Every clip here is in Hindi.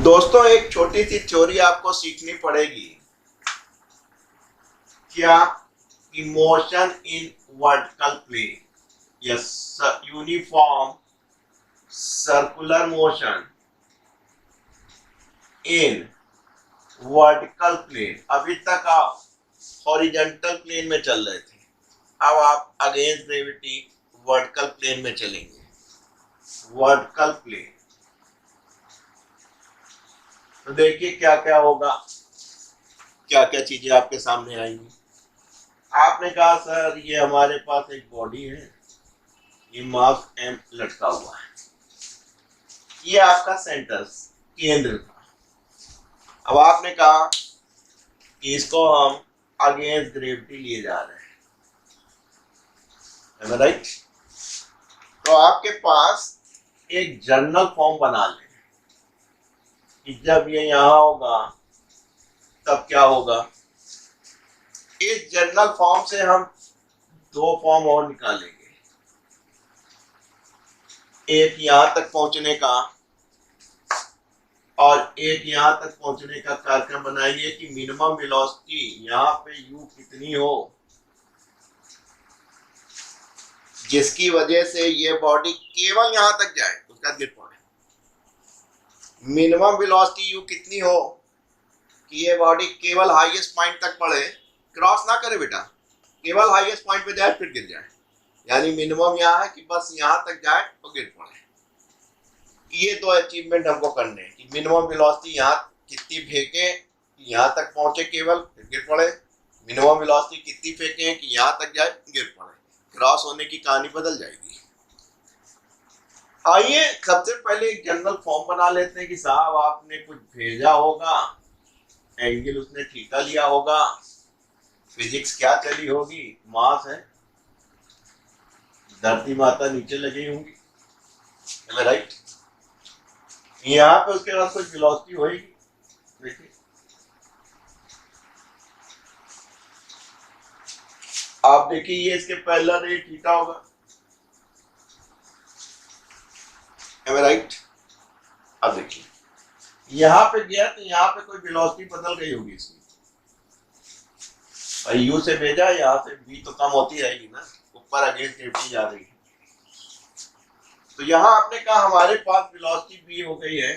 दोस्तों एक छोटी सी थ्योरी आपको सीखनी पड़ेगी। क्या motion in vertical plane, yes, uniform circular motion in vertical plane. अभी तक आप हॉरिजॉन्टल प्लेन में चल रहे थे, अब आप अगेंस्ट ग्रेविटी वर्टिकल प्लेन में चलेंगे। वर्टिकल प्लेन तो देखिए क्या क्या होगा, क्या क्या चीजें आपके सामने आएंगी। आपने कहा सर ये हमारे पास एक बॉडी है, ये मास एम लटका हुआ है, ये आपका सेंटर केंद्र था। अब आपने कहा कि इसको हम अगेंस्ट ग्रेविटी लिए जा रहे हैं, राइट? तो आपके पास एक जनरल फॉर्म बना लें कि जब ये यहां होगा तब क्या होगा। इस जनरल फॉर्म से हम दो फॉर्म और निकालेंगे, एक यहां तक पहुंचने का और एक यहां तक पहुंचने का कार्यक्रम बनाइए कि मिनिमम वेलोसिटी यहां पे u कितनी हो जिसकी वजह से ये बॉडी केवल यहां तक जाए, उसका गिर पड़े। मिनिमम वेलोसिटी u कितनी हो कि ये बॉडी केवल हाईएस्ट पॉइंट तक पड़े, क्रॉस ना करे बेटा, केवल हाईएस्ट पॉइंट पे जाए फिर गिर जाए। यानी मिनिमम यहाँ है कि बस यहां तक जाए तो गिर पड़े। ये दो अचीवमेंट हमको करने हैं कि मिनिमम वेलोसिटी यहाँ कितनी फेंके कि यहाँ तक पहुंचे केवल फिर गिर पड़े, मिनिमम वेलोसिटी कितनी फेंके कि यहाँ तक जाए गिर पड़े। क्रॉस होने की कहानी बदल जाएगी। आइए सबसे पहले एक जनरल फॉर्म बना लेते हैं कि साहब आपने कुछ भेजा होगा, एंगल उसने थीटा लिया होगा, फिजिक्स क्या चली होगी, मास है, धरती माता नीचे लगी होंगी, राइट? यहाँ पे उसके बाद कुछ वेलोसिटी होगी। देखिए आप देखिए ये इसके पैरेलल रे थीटा होगा, राइट? अब देखिए यहाँ पे गया तो यहाँ पे कोई वेलोसिटी बदल गई होगी इसकी, और यू से भेजा, यहाँ से v तो कम होती रहेगी ना, ऊपर अगेंस्ट ग्रेविटी जा रही है। तो यहाँ आपने कहा हमारे पास वेलोसिटी v हो गई है,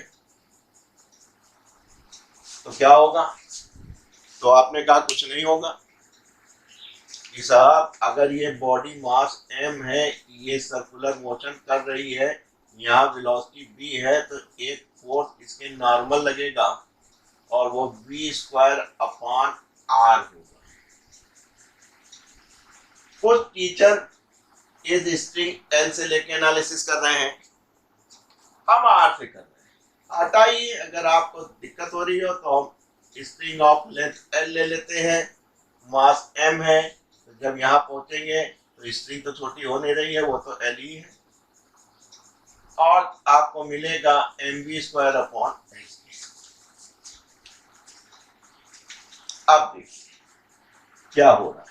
तो क्या होगा? तो आपने कहा कुछ नहीं होगा कि साहब अगर ये बॉडी मास m है, ये सर्कुलर मोशन कर रही है, यहाँ वेलोसिटी v है, तो एक फोर्स इसके नॉर्मल लगेगा और वो v स्क्वायर अपॉन r होगा। कुछ टीचर इस स्ट्रिंग L से लेके एनालिसिस कर रहे हैं, हम R से कर रहे हैं। हटाइए, अगर आपको दिक्कत हो रही हो तो हम स्ट्रिंग ऑफ लेंथ L ले लेते हैं, मास m है, तो जब यहाँ पहुंचेंगे तो स्ट्रिंग तो छोटी हो नहीं रही है, वो तो L ही है, और आपको मिलेगा mv स्क्वायर अपॉन L। अब देखिए क्या हो रहा है।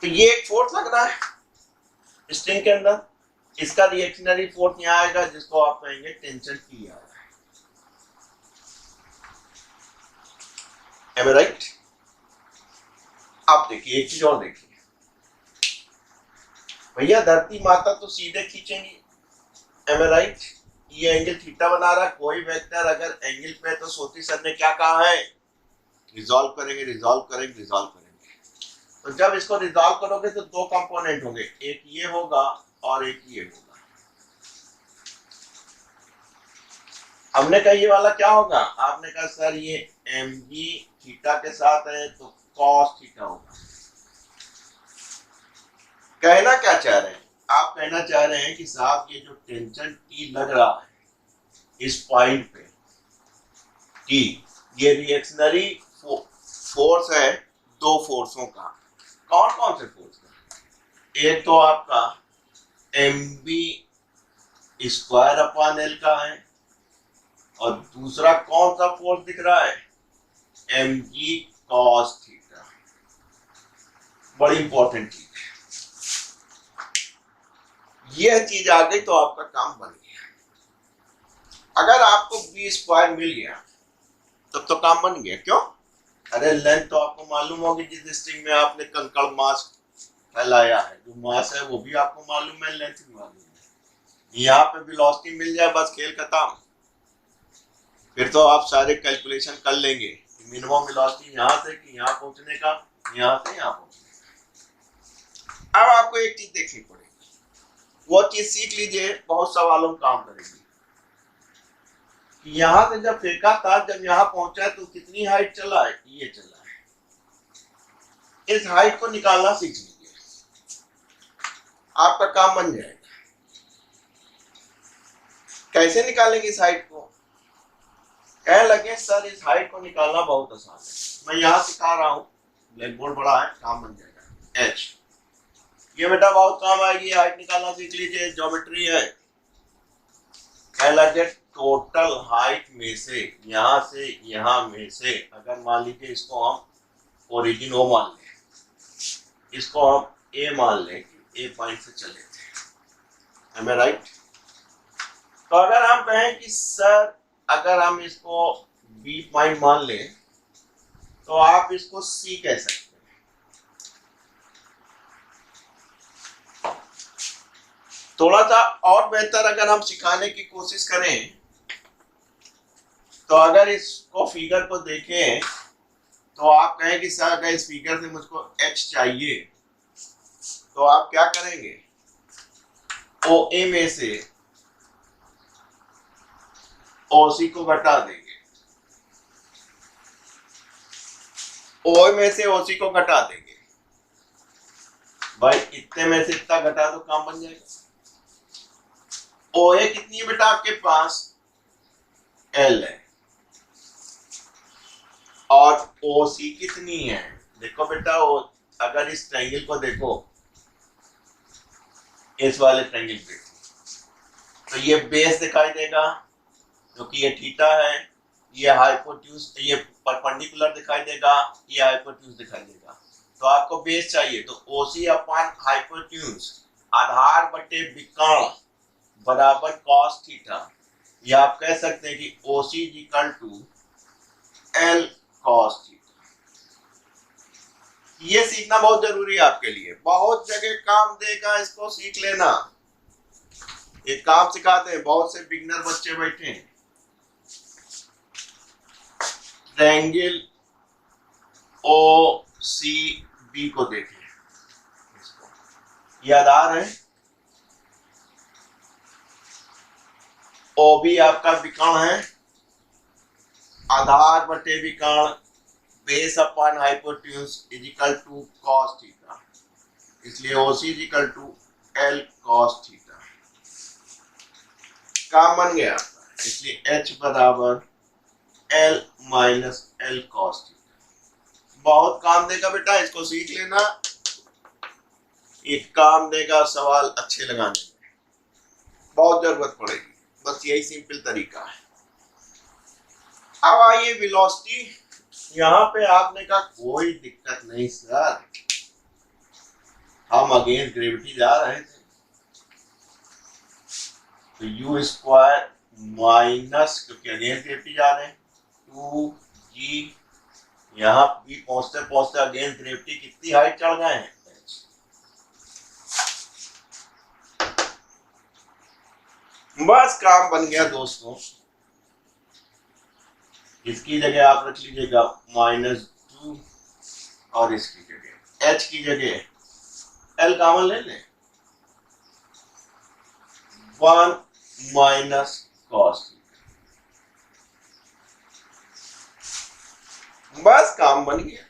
तो ये एक फोर्स लग रहा है स्ट्रिंग के अंदर, इसका रिएक्शनरी फोर्स यहाँ आएगा जिसको आप कहेंगे टेंशन T आ रहा है, am I right? अब देखिए एक चीज और देखिए भैया, धरती माता तो सीधे खींचेंगी, am I right? ये एंगल थीटा बना रहा है, कोई वेक्टर अगर एंगल पे, तो सोती सर ने क्या कहा है, रिजॉल्व करेंगे रिजॉल्व करेंगे रिजॉल्व करेंगे। तो जब इसको रिजॉल्व करोगे तो दो कंपोनेंट होंगे, एक ये होगा और एक ये होगा। हमने कहा ये वाला क्या होगा, आपने कहा सर ये mg थीटा के साथ है तो cos थीटा होगा। कहना क्या चाह रहे हैं आप? कहना चाह रहे हैं कि साहब ये जो टेंशन T लग रहा है इस पॉइंट पे T, ये रिएक्शनरी फोर्स है दो फोर्सों का। कौन कौन से फोर्स का? एक तो आपका mv स्क्वायर अपॉन L का है, और दूसरा कौन सा फोर्स दिख रहा है, mg cos थीटा। बड़ी इंपॉर्टेंट चीज है, यह चीज आ गई तो आपका काम बन गया। टी स्क्वायर मिल गया तब तो काम बन गया। क्यों? अरे लेंथ तो आपको मालूम होगी, जिस स्ट्रिंग में आपने कंकड़ मास फैलाया है, जो मास है वो भी आपको मालूम है, लेंथ भी मालूम है। यहाँ पे वेलोसिटी मिल जाए बस खेल खत्म। फिर तो आप सारे कैलकुलेशन कर लेंगे, मिनिमम वेलोसिटी यहाँ से कि यहाँ पहुंचने का, यहाँ से यहाँ पहुंचने का। अब आपको एक चीज देखनी पड़ेगी, वो चीज सीख लीजिए, बहुत सवालों में काम करेगी। यहाँ से जब फेंका था, जब यहाँ पहुंचा तो कितनी हाइट चला है? ये चला है। इस हाइट को निकालना सीख लीजिए, आपका काम बन जाएगा। कैसे निकालेंगे इस हाइट को? कह लगे सर इस हाइट को निकालना बहुत आसान है, मैं यहाँ सिखा रहा हूँ, ब्लैक बोर्ड बड़ा है, काम बन जाएगा। एच, ये बेटा बहुत काम आएगी, हाइट निकालना सीख लीजिए, ज्योमेट्री है। कह लगे टोटल हाइट में से, यहाँ से यहाँ में से, अगर मान लीजिए इसको हम ओरिजिन ओ मान लें, इसको हम ए मान लें, ए पॉइंट से चले थे, am I right? तो अगर हम कहें कि सर अगर हम इसको बी पॉइंट मान लें तो आप इसको सी कह सकते हैं। थोड़ा सा और बेहतर अगर हम सिखाने की कोशिश करें तो अगर इसको फिगर को देखें तो आप कहें कि सर अगर इस फिगर से मुझको एच चाहिए तो आप क्या करेंगे? ओ ए में से ओ सी को घटा देंगे, ओ में से ओ सी को घटा देंगे। भाई इतने में से इतना घटा तो काम बन जाएगा। ओ ए कितनी है बेटा आपके पास? एल है। और ओ सी कितनी है? देखो बेटा, अगर इस ट्रायंगल को देखो, इस वाले ट्रायंगल पे, तो ये बेस दिखाई देगा क्योंकि ये थीटा है, ये हाइपोटेन्यूज, ये परपेंडिकुलर दिखाई देगा, ये हाइपोटेन्यूज दिखाई देगा। तो आपको बेस चाहिए, तो ओसी अपॉन हाइपोटेन्यूज, आधार बटे विकर्ण बराबर कॉस थीटा। ये आप कह सकते हैं कि OC is equal to L cos theta. ये सीखना बहुत जरूरी है आपके लिए, बहुत जगह काम देगा, इसको सीख लेना। एक काम सिखाते हैं, बहुत से बिगनर बच्चे बैठे हैं, ट्रायंगल ओ सी बी को देखें, ये आधार है, ओ बी आपका विकर्ण है, आधार बटे विकर्ण, base upon hypotenuse is equal to cos theta, इसलिए OC is equal to L cos theta. काम बन गया, इसलिए एच बराबर L minus L cos theta. बहुत काम देगा बेटा, इसको सीख लेना, एक काम देगा सवाल अच्छे लगाने में, बहुत जरूरत पड़ेगी, बस यही सिंपल तरीका है। अब आइए वेलोसिटी, यहाँ पे आपने कहा कोई दिक्कत नहीं सर, हम अगेंस्ट ग्रेविटी जा रहे थे, तो यू स्क्वायर माइनस, क्योंकि अगेंस्ट ग्रेविटी जा रहे हैं, 2g, यहाँ भी पहुंचते पहुंचते अगेंस्ट ग्रेविटी कितनी हाइट चढ़ गए हैं? बस काम बन गया दोस्तों। इसकी जगह आप रख लीजिएगा -2 और इसकी जगह h की जगह l कॉमन ले लें, 1 माइनस कॉस। बस काम बन गया।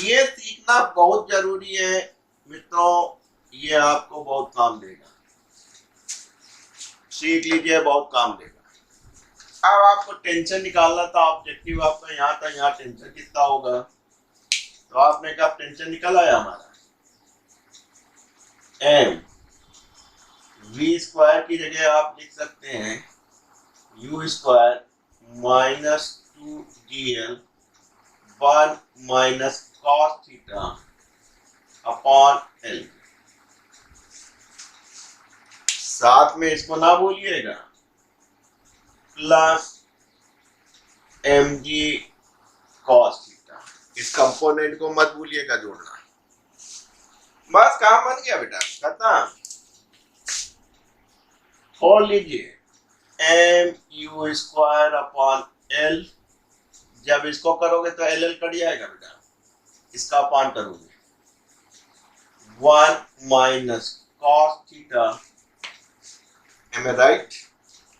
ये सीखना बहुत जरूरी है मित्रों, ये आपको बहुत काम देगा, सीख लीजिए, बहुत काम देगा। अब आपको टेंशन निकालना था, ऑब्जेक्टिव आपका यहाँ था, यहाँ टेंशन कितना होगा, तो आपने कहा टेंशन निकल आया हमारा, एम वी स्क्वायर की जगह आप लिख सकते हैं u square minus 2gl 1 minus cos theta upon l. साथ में इसको ना भूलिएगा, प्लस एम जी कॉस थीटा। इस कंपोनेंट को मत भूलिएगा जोड़ना। बस काम बन गया बेटा, खत्म। खोल लीजिए m u square upon l. जब इसको करोगे तो एल एल कट जाएगा बेटा, इसका अपान करोगे 1 minus cos theta. M a right?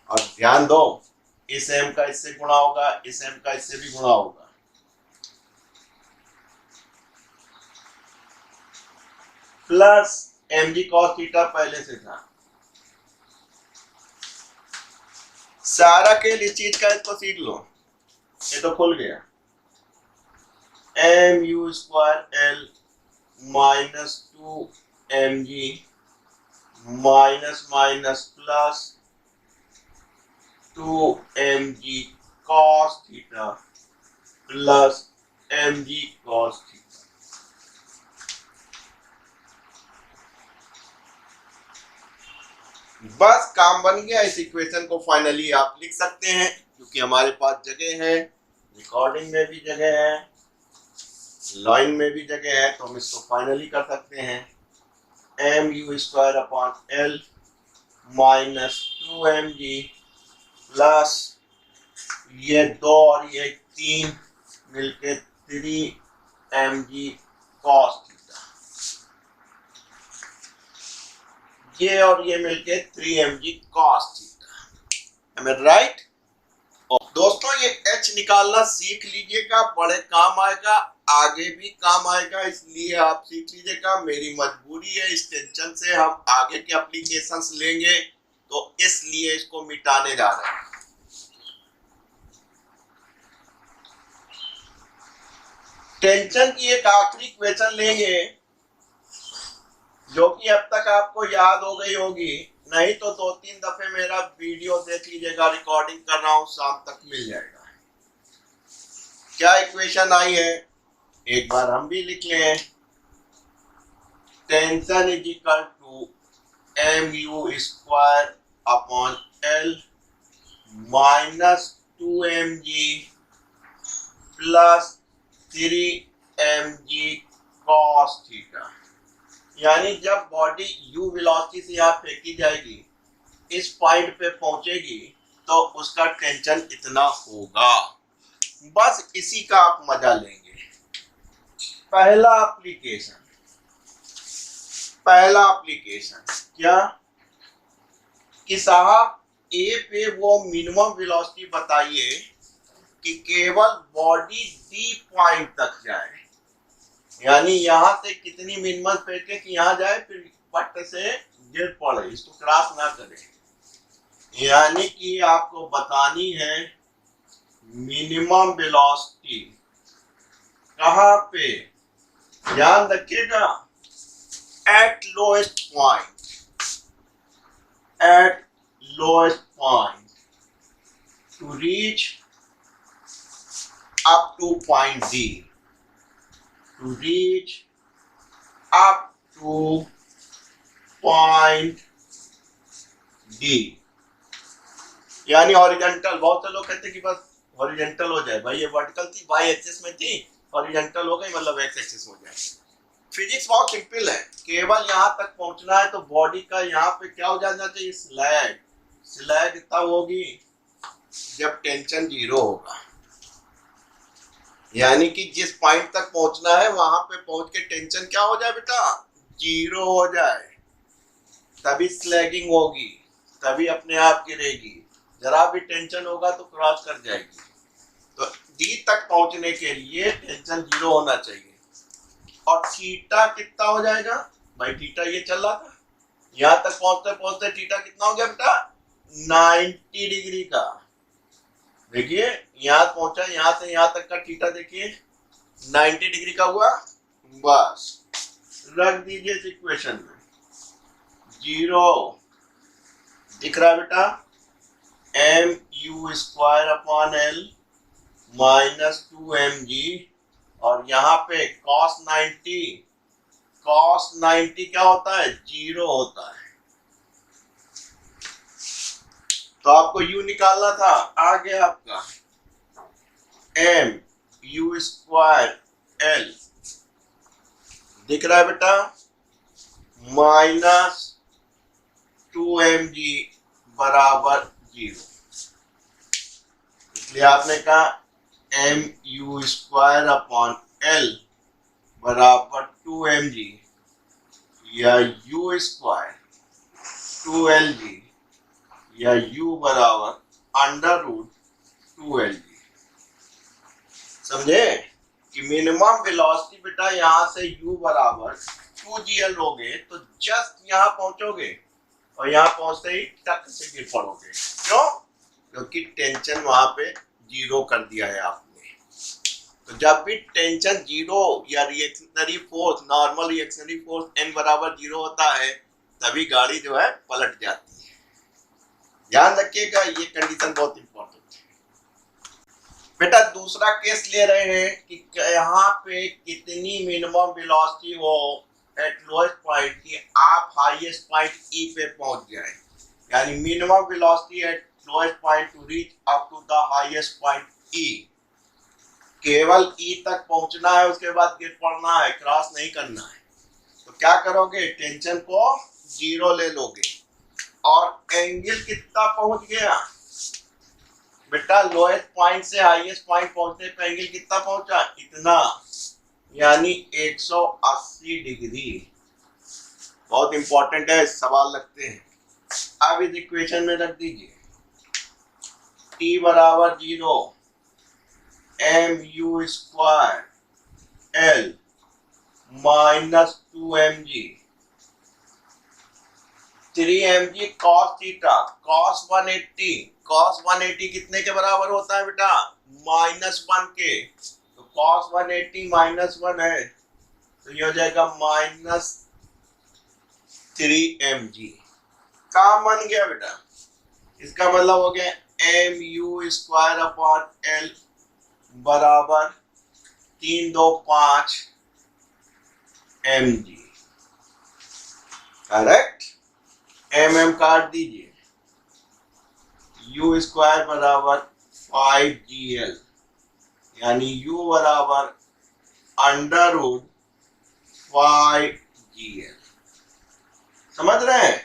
और ध्यान दो, इस एम का इससे गुणा होगा, इस एम का इससे भी गुणा होगा। प्लस एम जी कॉस थीटा पहले से था। सारा के लिए चीज का इसको सीख लो, ये तो खुल गया। M u square l minus 2 m g minus minus plus 2 m जी कॉस थीटा प्लस एम जी कॉस थीटा। बस काम बन गया। इस इक्वेशन को फाइनली आप लिख सकते हैं, क्योंकि हमारे पास जगह है, रिकॉर्डिंग में भी जगह है, लाइन में भी जगह है, तो हम इसको फाइनली कर सकते हैं। M u square upon l minus 2 m g plus ये 2 और ये 3 मिलके 3 एम जी कॉस थीटा। ये और ये मिलके 3 M G cos theta. Am I right? दोस्तों ये एच निकालना सीख लीजिएगा, बड़े काम आएगा, आगे भी काम आएगा, इसलिए आप सीख लीजिएगा। मेरी मजबूरी है, इस टेंशन से हम आगे के एप्लीकेशंस लेंगे, तो इसलिए इसको मिटाने जा रहे हैं। टेंशन की एक आखिरी क्वेश्चन लेंगे, जो कि अब तक आपको याद हो गई होगी, नहीं तो 2-3 दफे मेरा वीडियो देख लीजिएगा, रिकॉर्डिंग कर रहा हूं, शाम तक मिल जाएगा। क्या इक्वेशन आई है एक बार हम भी लिख लें। Tension is equal to m u square upon l minus 2 m g plus 3 M G cos theta. यानी जब बॉडी u वेलोसिटी से यहाँ फेंकी जाएगी, इस पॉइंट पे पहुंचेगी, तो उसका टेंशन इतना होगा। बस इसी का आप मजा लेंगे। पहला एप्लीकेशन क्या कि साहब ए पे वो मिनिमम वेलोसिटी बताइए कि केवल बॉडी डी पॉइंट तक जाए, यानी यहां से कितनी मिनिमम फेंके कि यहां जाए, फिर पट्ट से गिर पड़े, इसको क्रॉस ना करे। यानी कि आपको बतानी है मिनिमम वेलोसिटी कहां पे, ध्यान रखिएगा, eight lowest point to reach up two point D, to reach up to point D। यानी हॉरिजॉन्टल, बहुत से लोग कहते हैं कि बस हॉरिजॉन्टल हो जाए, भाई ये वर्टिकल थी, वाई एक्सिस में थी, हॉरिजॉन्टल हो गई मतलब एक्स एक्सिस हो जाए। फिजिक्स बहुत सिंपल है, केवल यहाँ तक पहुंचना है। तो बॉडी का यहाँ पे क्या हो जाना चाहिए, स्लैग तब होगी जब टेंशन 0 होगा। यानी कि जिस पॉइंट तक पहुंचना है वहां पे पहुंच के टेंशन क्या हो जाए बेटा, 0 हो जाए, तभी स्लैगिंग होगी, तभी अपने आप गिरेगी। जरा भी टेंशन होगा तो क्रॉस कर जाएगी। तो डी तक पहुंचने के लिए टेंशन 0 होना चाहिए। और थीटा कितना हो जाएगा भाई, थीटा ये चल रहा था, यहां तक पहुंचते पहुंचते थीटा कितना हो गया बेटा, 90 डिग्री का। देखिए यहां पहुंचा, यहां से यहां तक का थीटा देखिए 90 डिग्री का हुआ। बस रख दीजिए इस इक्वेशन में, 0 दिख रहा है बेटा, m u square upon l minus 2 m g, और यहाँ पे cos 90 क्या होता है, 0 होता है। तो आपको u निकालना था, आ गया आपका। एम यू स्क्वायर एल दिख रहा है बेटा, माइनस 2mg बराबर 0। इसलिए आपने कहा m u square upon l बराबर 2mg या यू स्क्वायर 2lg या u बराबर अंडर रूट 2lg। समझे कि मिनिमम वेलोसिटी बेटा यहां से u बराबर 2gl लोगे तो जस्ट यहां पहुंचोगे और यहां पहुंचते ही टक से गिर पड़ोगे। क्यों? क्योंकि टेंशन वहां पे जीरो कर दिया है आपने। तो जब भी टेंशन जीरो या reactionary force, normal reactionary force n बराबर 0 होता है तभी गाड़ी जो है पलट जाती है। ध्यान रखिएगा, ये कंडीशन बहुत इंपॉर्टेंट है। बेटा दूसरा केस ले रहे हैं कि यहाँ पे कितनी मिनिमम वेलोसिटी हो एट लोएस्ट पॉइंट कि आप हाईएस्ट पॉइंट E पे पहुंच जाए, यानी minimum velocity at lowest point to reach up to the highest point E। केवल E तक पहुंचना है, उसके बाद गिर पड़ना है, क्रॉस नहीं करना है। तो क्या करोगे, टेंशन को जीरो ले लोगे और एंगल कितना पहुंच गया बेटा, लोएस्ट पॉइंट से हाईएस्ट पॉइंट पहुंचने पे एंगल कितना पहुंचा, इतना, यानी 180 डिग्री। बहुत इंपॉर्टेंट है, सवाल लगते हैं। अब इस इक्वेशन में रख दीजिए t बराबर 0 m u square l minus 2mg 3mg cos theta cos 180 कितने के बराबर होता है बेटा, -1 के। तो कॉस 180 -1 है तो ये हो जाएगा -3mg। काम बन गया बेटा, इसका मतलब हो गया m u square upon l बराबर 325 mg। करेक्ट, एम काट दीजिए, यू स्क्वायर बराबर 5gl यानी u बराबर अंडर रूट 5gl। समझ रहे हैं?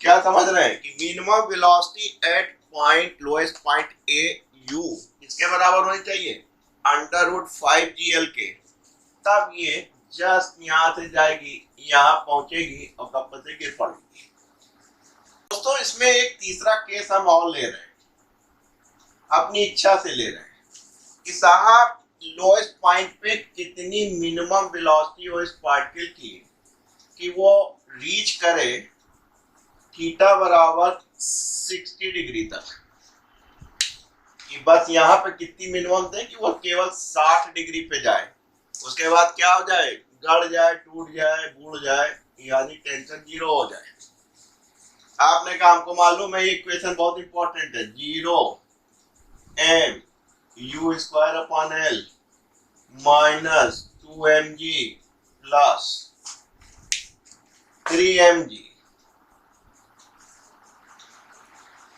क्या समझ रहे हैं कि minimum velocity eight point lowest point A you इसके बराबर होनी चाहिए अंडर रूट 5gl के, तब ये जस्ट यहां से जाएगी, यहां पहुंचेगी और कब से गिर पड़ेगी। दोस्तों इसमें एक तीसरा केस हम और ले रहे हैं, अपनी इच्छा से ले रहे हैं कि साहब लोएस्ट पॉइंट पे कितनी मिनिमम वेलोसिटी हो इस पार्टिकल की कि वो रीच करे थीटा बराबर 60 डिग्री तक, कि बस यहाँ पे कितनी मिनिमम थे कि वो केवल 60 डिग्री पे जाए, उसके बाद क्या हो जाए, गड़ जाए, टूट जाए, बूढ़ जाए, यानी टेंशन जीरो हो जाए। आपने कहा हमको मालूम है ये इक्वेशन बहुत इंपॉर्टेंट है, 0 m u square upon l minus 2mg plus 3mg,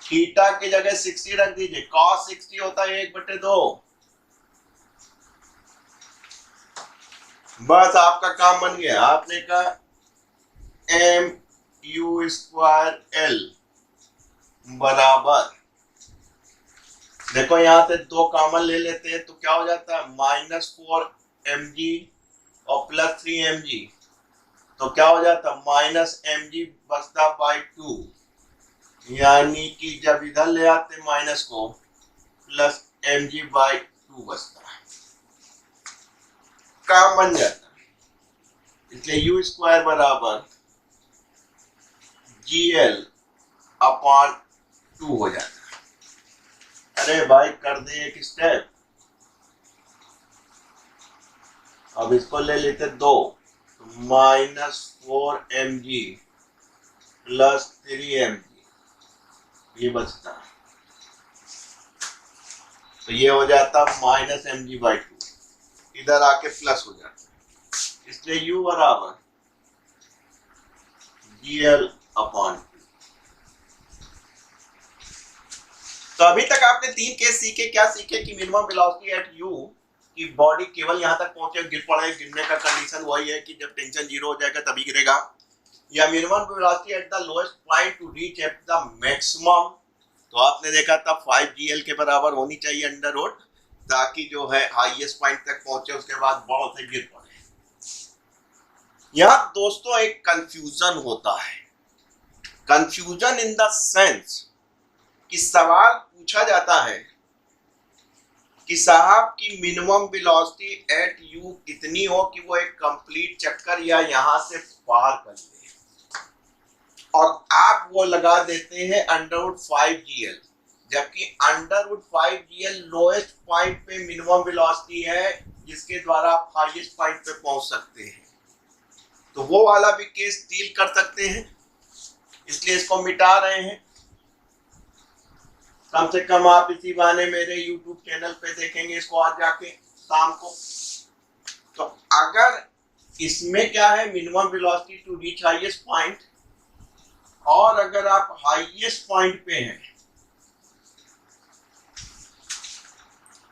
theta की जगह 60 रख दीजिए, cos 60 होता है 1/2। बस आपका काम बन गया। आपने कहा एम यू स्क्वायर एल बराबर, देखो यहां से 2 कॉमन ले लेते हैं तो क्या हो जाता है, -4mg और प्लस 3mg, तो क्या हो जाता है -mg बचता बाई 2, यानी कि जब इधर ले आते माइनस को प्लस mg बाई 2 बचता है, काम बन जाता है। इसलिए यू स्क्वायर बराबर gl अपॉन 2 हो जाता है। अरे भाई कर दे एक स्टेप, अब इसको ले लेते 2, -4mg प्लस 3mg ये बचता है, तो ये हो जाता -mg बाई 2, इधर आके प्लस हो जाता है। इसलिए u बराबर gl अपॉन 2। तो अभी तक आपने 3 केस सीखे। क्या सीखे कि मिनिमम वेलोसिटी एट यू की बॉडी केवल यहाँ तक पहुंचे, गिर पड़े, गिरने का कंडीशन वही है कि जब टेंशन जीरो हो जाएगा तभी गिरेगा, या minimum velocity at the lowest point to reach at the maximum. तो आपने देखा था 5gl के बराबर होनी चाहिए अंडर रूट, ताकि जो है हाईएस्ट पॉइंट तक पहुंचे, उसके बाद बहुत से गिर पड़े। यहाँ दोस्तों एक कंफ्यूजन होता है, कंफ्यूजन इन द सेंस कि सवाल पूछा जाता है कि साहब की मिनिमम वेलोसिटी एट यू कितनी हो कि वो एक कंप्लीट चक्कर या यहां से पार कर ले, और आप वो लगा देते हैं √5gl, जबकि √5gl लोएस्ट पॉइंट पे मिनिमम वेलोसिटी है जिसके द्वारा आप हाईएस्ट पॉइंट पे पहुंच सकते हैं। तो वो वाला भी केस डील कर सकते हैं, इसलिए इसको मिटा रहे हैं। कम से कम आप इसी बहाने मेरे YouTube चैनल पे देखेंगे इसको आज जाके शाम को। तो अगर इसमें क्या है, minimum velocity to reach highest point, और अगर आप हाईएस्ट पॉइंट पे हैं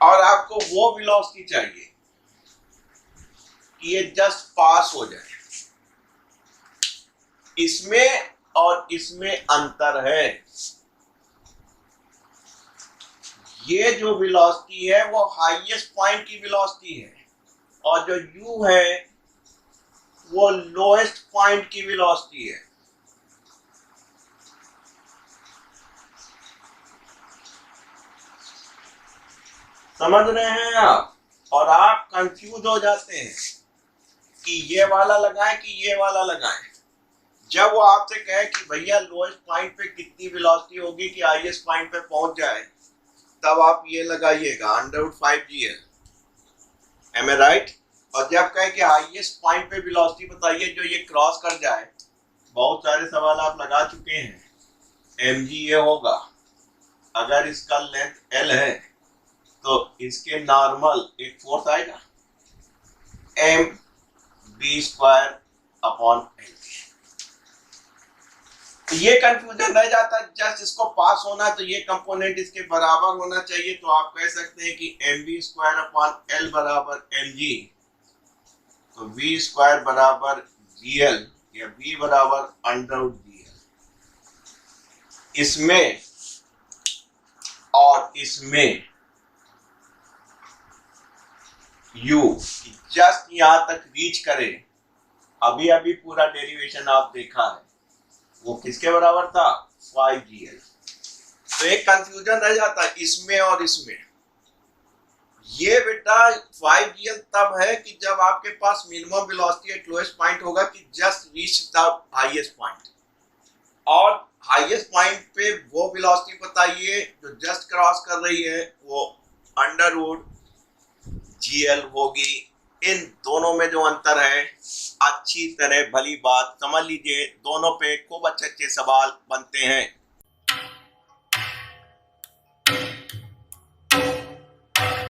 और आपको वो वेलोसिटी चाहिए कि ये जस्ट पास हो जाए, इसमें और इसमें अंतर है। ये जो वेलोसिटी है वो हाईएस्ट पॉइंट की वेलोसिटी है, और जो u है वो लोएस्ट पॉइंट की वेलोसिटी है। समझ रहे हैं आप? और आप कंफ्यूज हो जाते हैं कि ये वाला लगाएं कि ये वाला लगाएं। जब वो आपसे कहे कि भैया लोएस्ट पॉइंट पे कितनी वेलोसिटी होगी कि हाईएस्ट पॉइंट पे पहुंच जाए, तब आप ये लगाइएगा √5gl, एम आई राइट? और जब कहे कि हाईएस्ट पॉइंट पे वेलोसिटी बताइए जो ये क्रॉस कर जाए, बहुत सारे सवाल आप लगा चुके हैं, mg ये होगा। अगर इसका लेंथ l है तो इसके नॉर्मल एक फोर्स आएगा, mv²/l। तो ये कंफ्यूजन रह जाता है, जस्ट इसको पास होना तो ये कंपोनेंट इसके बराबर होना चाहिए। तो आप कह सकते हैं कि mv²/l बराबर mg, तो v² बराबर gl या v बराबर √gl। इसमें और इसमें u जस्ट यहां तक रीच करे, अभी अभी पूरा डेरिवेशन आप देखा है, वो किसके बराबर था? 5gl। तो एक कंफ्यूजन रह जाता है इसमें और इसमें। ये बेटा 5gl तब है कि जब आपके पास minimum velocity at lowest point होगा कि just reach the highest point, और हाईएस्ट पॉइंट पे वो वेलोसिटी बताइए जो जस्ट क्रॉस कर रही है, वो √gl होगी। इन दोनों में जो अंतर है, अच्छी तरह भली बात समझ लीजिए। दोनों पे खूब अच्छे अच्छे सवाल बनते हैं।